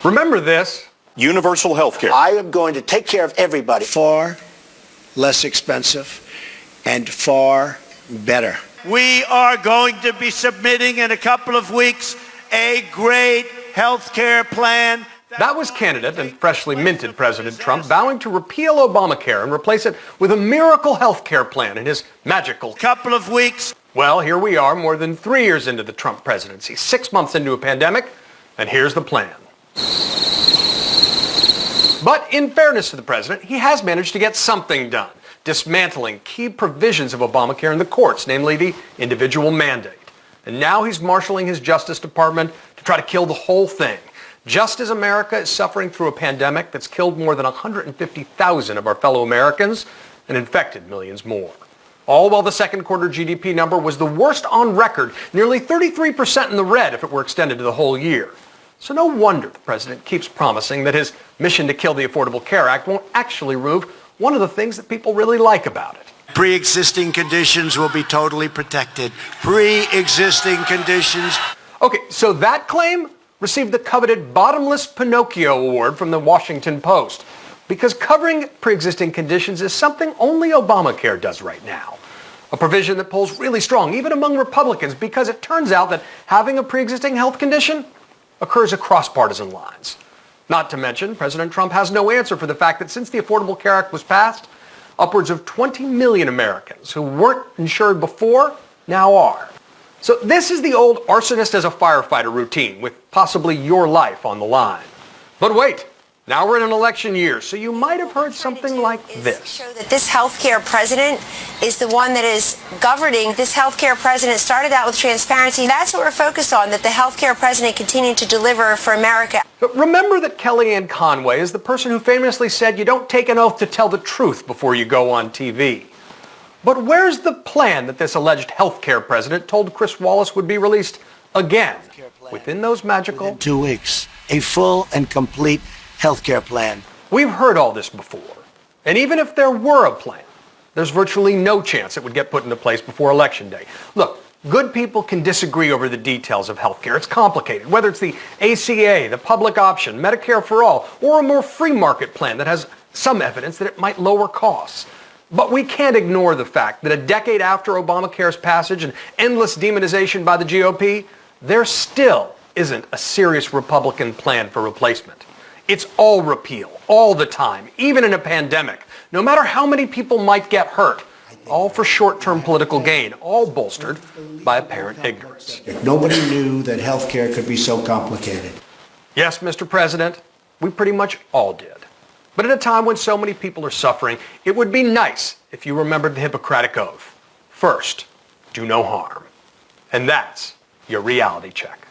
Remember this. Universal health care. I am going to take care of everybody. Far less expensive and far better. We are going to be submitting in a couple of weeks a great health care plan. That was candidate and freshly minted President Trump vowing to repeal Obamacare and replace it with a miracle health care plan in his magical couple of weeks. Well, here we are more than 3 years into the Trump presidency, 6 months into a pandemic, and here's the plan. But in fairness to the president, he has managed to get something done, dismantling key provisions of Obamacare in the courts, namely the individual mandate. And now he's marshaling his Justice Department to try to kill the whole thing, just as America is suffering through a pandemic that's killed more than 150,000 of our fellow Americans and infected millions more. All while the second quarter GDP number was the worst on record, nearly 33% in the red if it were extended to the whole year. So no wonder the president keeps promising that his mission to kill the Affordable Care Act won't actually remove one of the things that people really like about it. Pre-existing conditions will be totally protected. Pre-existing conditions. Okay, so that claim received the coveted Bottomless Pinocchio Award from the Washington Post, because covering pre-existing conditions is something only Obamacare does right now. A provision that pulls really strong, even among Republicans, because it turns out that having a pre-existing health condition occurs across partisan lines. Not to mention, President Trump has no answer for the fact that since the Affordable Care Act was passed, upwards of 20 million Americans who weren't insured before now are. So this is the old arsonist as a firefighter routine, with possibly your life on the line. But wait, now we're in an election year, so you might have heard something like this. Show that this healthcare president is the one that is governing. This healthcare president started out with transparency. That's what we're focused on, that the healthcare president continued to deliver for America. But remember that Kellyanne Conway is the person who famously said you don't take an oath to tell the truth before you go on TV. But where's the plan that this alleged healthcare president told Chris Wallace would be released again within those magical Within 2 weeks? A full and complete healthcare plan. We've heard all this before. And even if there were a plan, there's virtually no chance it would get put into place before Election Day. Look, good people can disagree over the details of healthcare. It's complicated, whether it's the ACA, the public option, Medicare for all, or a more free market plan that has some evidence that it might lower costs. But we can't ignore the fact that a decade after Obamacare's passage and endless demonization by the GOP, there still isn't a serious Republican plan for replacement. It's all repeal, all the time, even in a pandemic, no matter how many people might get hurt, all for short-term political gain, all bolstered by apparent ignorance. Nobody knew that healthcare could be so complicated. Yes, Mr. President, we pretty much all did. But at a time when so many people are suffering, it would be nice if you remembered the Hippocratic Oath. First, do no harm. And that's your reality check.